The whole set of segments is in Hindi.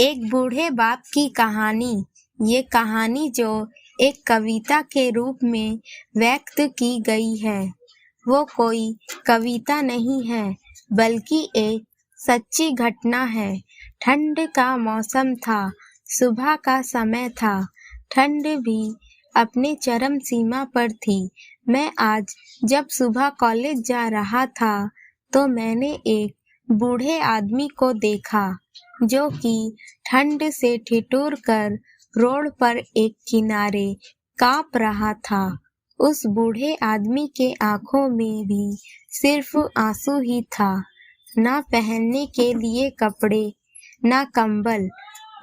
एक बूढ़े बाप की कहानी। ये कहानी जो एक कविता के रूप में व्यक्त की गई है, वो कोई कविता नहीं है, बल्कि एक सच्ची घटना है। ठंड का मौसम था, सुबह का समय था। ठंड भी अपने चरम सीमा पर थी। मैं आज जब सुबह कॉलेज जा रहा था, तो मैंने एक बूढ़े आदमी को देखा, जो कि ठंड से ठिठुर कर रोड पर एक किनारे कांप रहा था। उस बूढ़े आदमी के आंखों में भी सिर्फ आंसू ही था। ना पहनने के लिए कपड़े, ना कंबल,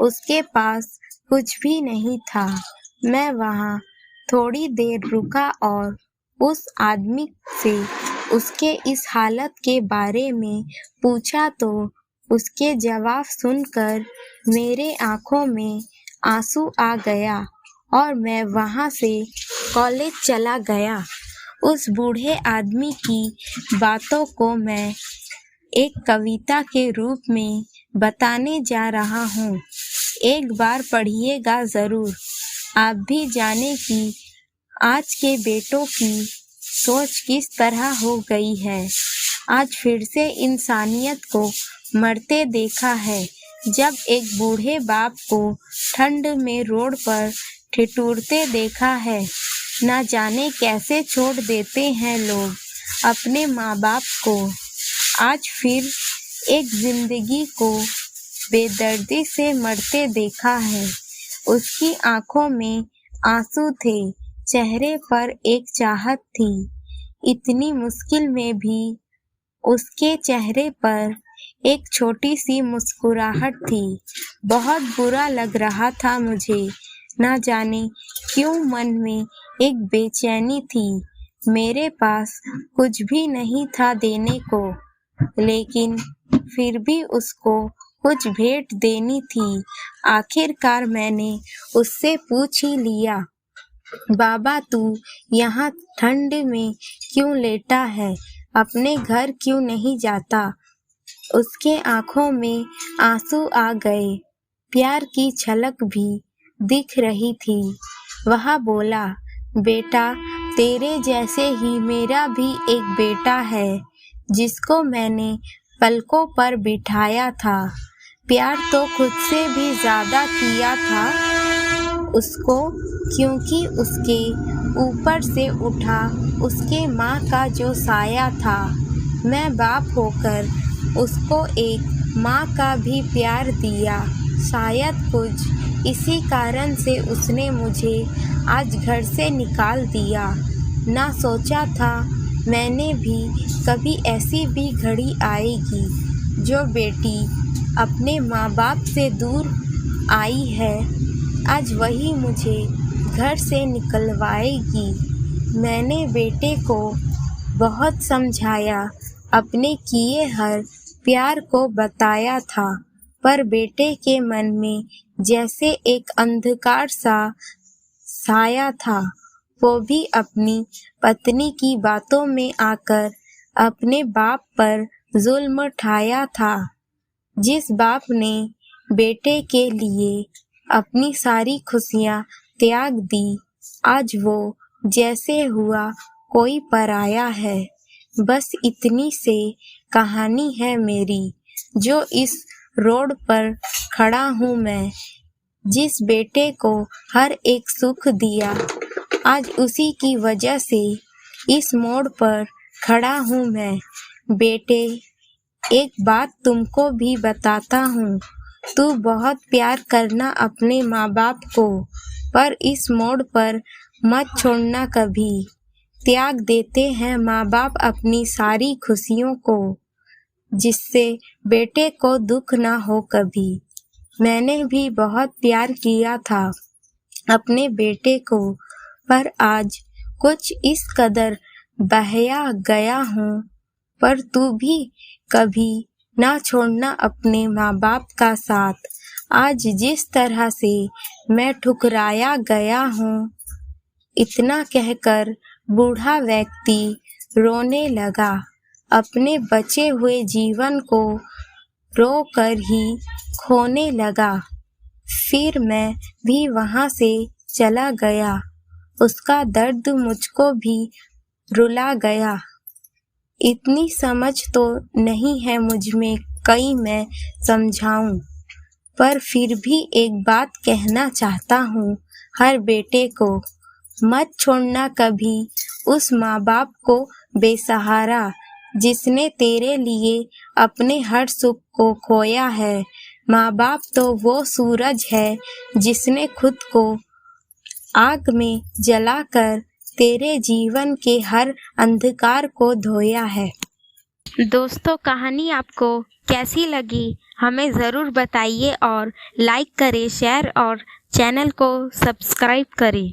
उसके पास कुछ भी नहीं था। मैं वहाँ थोड़ी देर रुका और उस आदमी से उसके इस हालत के बारे में पूछा, तो उसके जवाब सुनकर मेरे आंखों में आंसू आ गया और मैं वहाँ से कॉलेज चला गया। उस बूढ़े आदमी की बातों को मैं एक कविता के रूप में बताने जा रहा हूँ। एक बार पढ़िएगा ज़रूर। आप भी जाने कि आज के बेटों की सोच किस तरह हो गई है। आज फिर से इंसानियत को मरते देखा है, जब एक बूढ़े बाप को ठंड में रोड पर ठिठुरते देखा है। ना जाने कैसे छोड़ देते हैं लोग अपने माँ बाप को। आज फिर एक जिंदगी को बेदर्दी से मरते देखा है। उसकी आंखों में आंसू थे, चेहरे पर एक चाहत थी। इतनी मुश्किल में भी उसके चेहरे पर एक छोटी सी मुस्कुराहट थी। बहुत बुरा लग रहा था मुझे। ना जाने क्यों मन में एक बेचैनी थी। मेरे पास कुछ भी नहीं था देने को, लेकिन फिर भी उसको कुछ भेंट देनी थी। आखिरकार मैंने उससे पूछ ही लिया, बाबा तू यहाँ ठंड में क्यों लेटा है, अपने घर क्यों नहीं जाता? उसके आंखों में आंसू आ गए, प्यार की झलक भी दिख रही थी। वह बोला, बेटा तेरे जैसे ही मेरा भी एक बेटा है, जिसको मैंने पलकों पर बिठाया था। प्यार तो खुद से भी ज्यादा किया था उसको, क्योंकि उसके ऊपर से उठा उसके माँ का जो साया था। मैं बाप होकर उसको एक माँ का भी प्यार दिया। शायद कुछ इसी कारण से उसने मुझे आज घर से निकाल दिया। ना सोचा था मैंने भी कभी ऐसी भी घड़ी आएगी, जो बेटी अपने माँ बाप से दूर आई है, आज वही मुझे घर से निकलवाएगी। मैंने बेटे को बहुत समझाया, अपने किए हर प्यार को बताया था, पर बेटे के मन में जैसे एक अंधकार सा साया था। वो भी अपनी पत्नी की बातों में आकर अपने बाप पर जुल्म ढाया था। जिस बाप ने बेटे के लिए अपनी सारी खुशियाँ त्याग दी, आज वो जैसे हुआ कोई पराया है। बस इतनी से कहानी है मेरी, जो इस रोड पर खड़ा हूँ मैं। जिस बेटे को हर एक सुख दिया, आज उसी की वजह से इस मोड़ पर खड़ा हूँ मैं। बेटे एक बात तुमको भी बताता हूँ, तू बहुत प्यार करना अपने माँ बाप को, पर इस मोड़ पर मत छोड़ना कभी। त्याग देते हैं माँ बाप अपनी सारी खुशियों को, जिससे बेटे को दुख ना हो कभी। मैंने भी बहुत प्यार किया था अपने बेटे को, पर आज कुछ इस कदर बहया गया हूँ। पर तू भी कभी ना छोड़ना अपने माँ बाप का साथ। आज जिस तरह से मैं ठुकराया गया हूँ। इतना कहकर बूढ़ा व्यक्ति रोने लगा। अपने बचे हुए जीवन को रो कर ही खोने लगा। फिर मैं भी वहाँ से चला गया। उसका दर्द मुझको भी रुला गया। इतनी समझ तो नहीं है मुझ में कहीं मैं समझाऊं, पर फिर भी एक बात कहना चाहता हूँ हर बेटे को, मत छोड़ना कभी उस माँ बाप को बेसहारा, जिसने तेरे लिए अपने हर सुख को खोया है। माँ बाप तो वो सूरज है जिसने खुद को आग में जलाकर तेरे जीवन के हर अंधकार को धोया है। दोस्तों, कहानी आपको कैसी लगी हमें ज़रूर बताइए और लाइक करें, शेयर और चैनल को सब्सक्राइब करें।